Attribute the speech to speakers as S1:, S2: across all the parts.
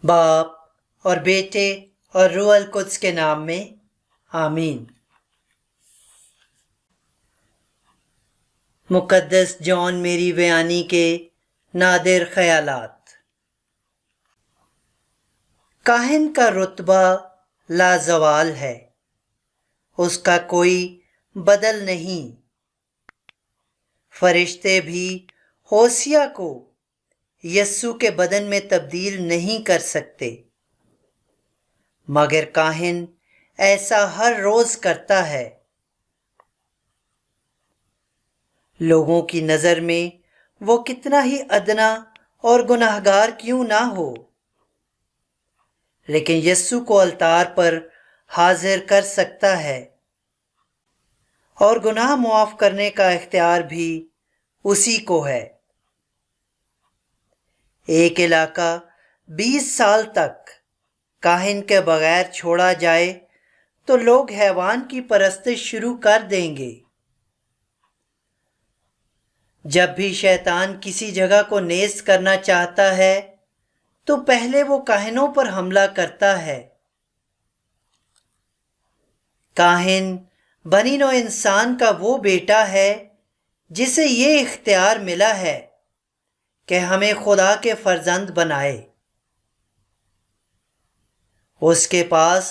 S1: باپ اور بیٹے اور روح القدس کے نام میں آمین۔ مقدس جان میری ویانی کے نادر خیالات۔ کاہن کا رتبہ لازوال ہے، اس کا کوئی بدل نہیں۔ فرشتے بھی ہوسیہ کو یسوع کے بدن میں تبدیل نہیں کر سکتے، مگر کاہن ایسا ہر روز کرتا ہے۔ لوگوں کی نظر میں وہ کتنا ہی ادنا اور گناہگار کیوں نہ ہو، لیکن یسوع کو الطار پر حاضر کر سکتا ہے، اور گناہ معاف کرنے کا اختیار بھی اسی کو ہے۔ ایک علاقہ 20 سال تک کاہن کے بغیر چھوڑا جائے تو لوگ حیوان کی پرستش شروع کر دیں گے۔ جب بھی شیطان کسی جگہ کو نیست کرنا چاہتا ہے تو پہلے وہ کاہنوں پر حملہ کرتا ہے۔ کاہن بنی نوع انسان کا وہ بیٹا ہے جسے یہ اختیار ملا ہے کہ ہمیں خدا کے فرزند بنائے۔ اس کے پاس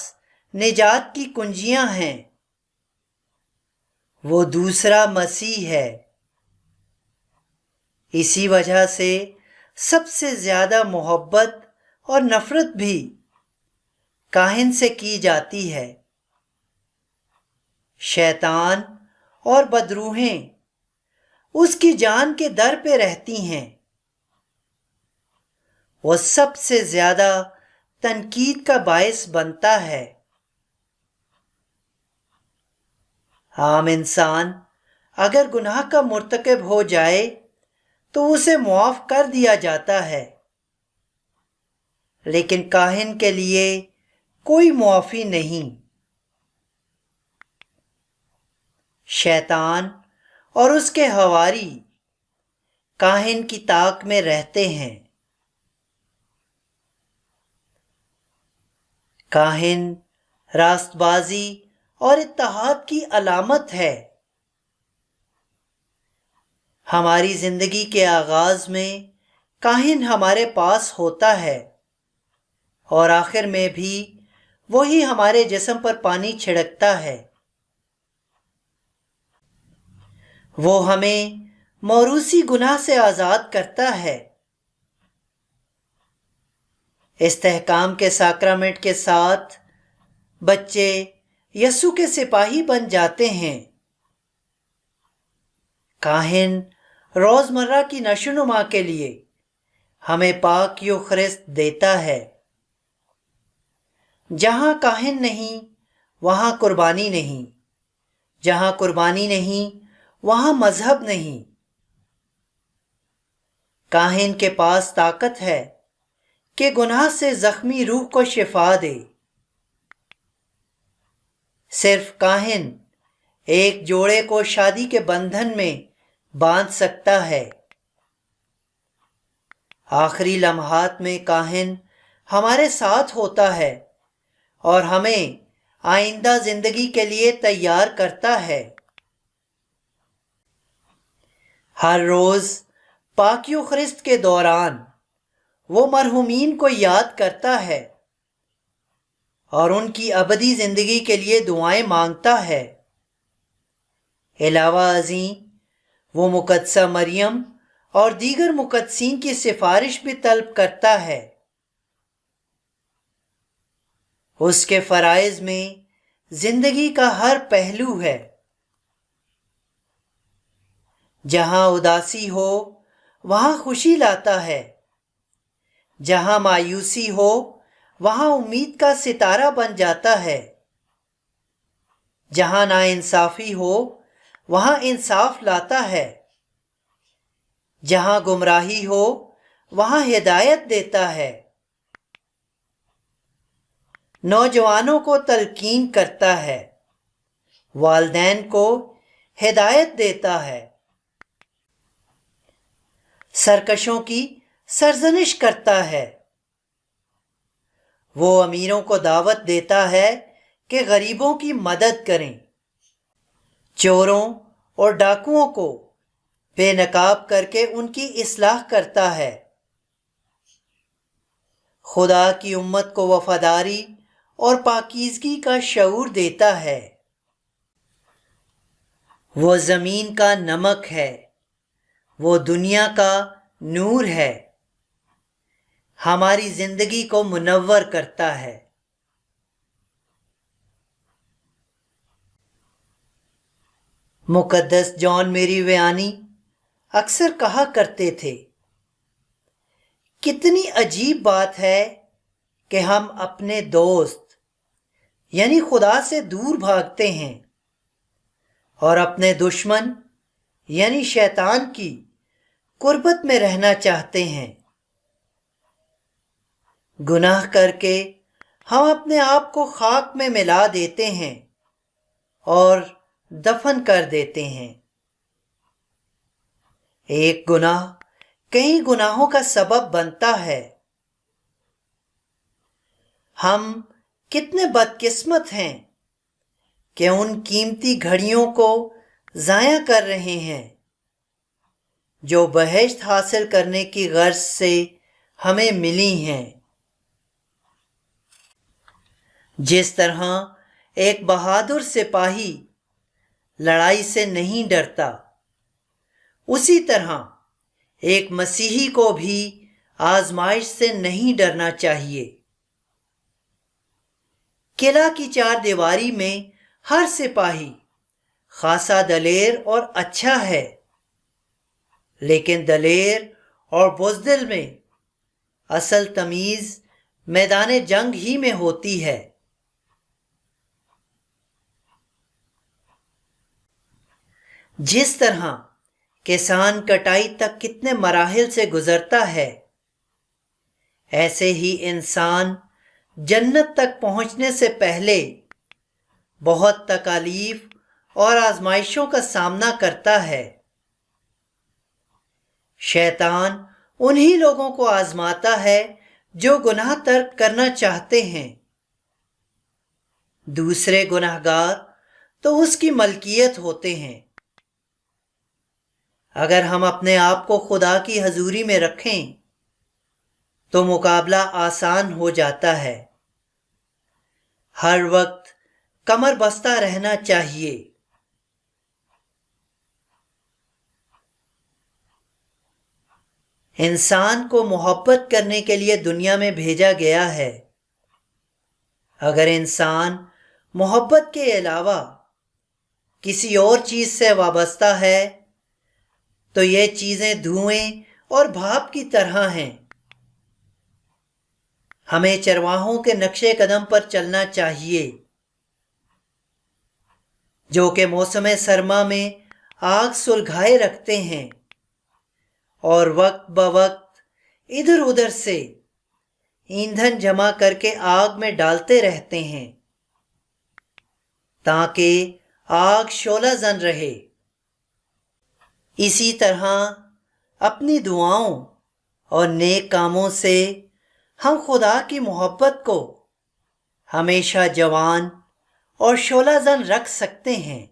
S1: نجات کی کنجیاں ہیں، وہ دوسرا مسیح ہے۔ اسی وجہ سے سب سے زیادہ محبت اور نفرت بھی کاہن سے کی جاتی ہے۔ شیطان اور بدروحیں اس کی جان کے در پہ رہتی ہیں۔ وہ سب سے زیادہ تنقید کا باعث بنتا ہے۔ عام انسان اگر گناہ کا مرتکب ہو جائے تو اسے معاف کر دیا جاتا ہے، لیکن کاہن کے لیے کوئی معافی نہیں۔ شیطان اور اس کے حواری کاہن کی طاق میں رہتے ہیں۔ کاہن راست بازی اور اتحاد کی علامت ہے۔ ہماری زندگی کے آغاز میں کاہن ہمارے پاس ہوتا ہے، اور آخر میں بھی وہی ہمارے جسم پر پانی چھڑکتا ہے۔ وہ ہمیں موروثی گناہ سے آزاد کرتا ہے۔ استحکام کے ساکرامنٹ کے ساتھ بچے یسوع کے سپاہی بن جاتے ہیں۔ کاہن روزمرہ کی نشوونما کے لیے ہمیں پاک یوخرست دیتا ہے۔ جہاں کاہن نہیں وہاں قربانی نہیں، جہاں قربانی نہیں وہاں مذہب نہیں۔ کاہن کے پاس طاقت ہے کہ گناہ سے زخمی روح کو شفا دے۔ صرف کاہن ایک جوڑے کو شادی کے بندھن میں باندھ سکتا ہے۔ آخری لمحات میں کاہن ہمارے ساتھ ہوتا ہے اور ہمیں آئندہ زندگی کے لیے تیار کرتا ہے۔ ہر روز پاک یوخرست کے دوران وہ مرحومین کو یاد کرتا ہے اور ان کی ابدی زندگی کے لیے دعائیں مانگتا ہے۔ علاوہ ازیں وہ مقدسہ مریم اور دیگر مقدسین کی سفارش بھی طلب کرتا ہے۔ اس کے فرائض میں زندگی کا ہر پہلو ہے۔ جہاں اداسی ہو وہاں خوشی لاتا ہے، جہاں مایوسی ہو وہاں امید کا ستارہ بن جاتا ہے، جہاں ناانصافی ہو وہاں انصاف لاتا ہے، جہاں گمراہی ہو وہاں ہدایت دیتا ہے۔ نوجوانوں کو تلقین کرتا ہے، والدین کو ہدایت دیتا ہے، سرکشوں کی سرزنش کرتا ہے، وہ امیروں کو دعوت دیتا ہے کہ غریبوں کی مدد کریں، چوروں اور ڈاکوؤں کو بے نقاب کر کے ان کی اصلاح کرتا ہے، خدا کی امت کو وفاداری اور پاکیزگی کا شعور دیتا ہے۔ وہ زمین کا نمک ہے، وہ دنیا کا نور ہے، ہماری زندگی کو منور کرتا ہے۔ مقدس جان میری ویانی اکثر کہا کرتے تھے، کتنی عجیب بات ہے کہ ہم اپنے دوست یعنی خدا سے دور بھاگتے ہیں اور اپنے دشمن یعنی شیطان کی قربت میں رہنا چاہتے ہیں۔ گناہ کر کے ہم اپنے آپ کو خاک میں ملا دیتے ہیں اور دفن کر دیتے ہیں۔ ایک گناہ کئی گناہوں کا سبب بنتا ہے۔ ہم کتنے بدقسمت ہیں کہ ان قیمتی گھڑیوں کو ضائع کر رہے ہیں جو بہشت حاصل کرنے کی غرض سے ہمیں ملی ہیں۔ جس طرح ایک بہادر سپاہی لڑائی سے نہیں ڈرتا، اسی طرح ایک مسیحی کو بھی آزمائش سے نہیں ڈرنا چاہیے۔ قلعہ کی چار دیواری میں ہر سپاہی خاصا دلیر اور اچھا ہے، لیکن دلیر اور بزدل میں اصل تمیز میدان جنگ ہی میں ہوتی ہے۔ جس طرح کسان کٹائی تک کتنے مراحل سے گزرتا ہے، ایسے ہی انسان جنت تک پہنچنے سے پہلے بہت تکالیف اور آزمائشوں کا سامنا کرتا ہے۔ شیطان انہی لوگوں کو آزماتا ہے جو گناہ ترک کرنا چاہتے ہیں، دوسرے گناہ گار تو اس کی ملکیت ہوتے ہیں۔ اگر ہم اپنے آپ کو خدا کی حضوری میں رکھیں تو مقابلہ آسان ہو جاتا ہے۔ ہر وقت کمر بستہ رہنا چاہیے۔ انسان کو محبت کرنے کے لیے دنیا میں بھیجا گیا ہے۔ اگر انسان محبت کے علاوہ کسی اور چیز سے وابستہ ہے تو یہ چیزیں دھوئیں اور بھاپ کی طرح ہیں۔ ہمیں چرواہوں کے نقش قدم پر چلنا چاہیے جو کہ موسم سرما میں آگ سلگائے رکھتے ہیں اور وقت بوقت ادھر ادھر سے ایندھن جمع کر کے آگ میں ڈالتے رہتے ہیں تاکہ آگ شعلہ زن رہے۔ اسی طرح اپنی دعاؤں اور نیک کاموں سے ہم خدا کی محبت کو ہمیشہ جوان اور شعلہ زن رکھ سکتے ہیں۔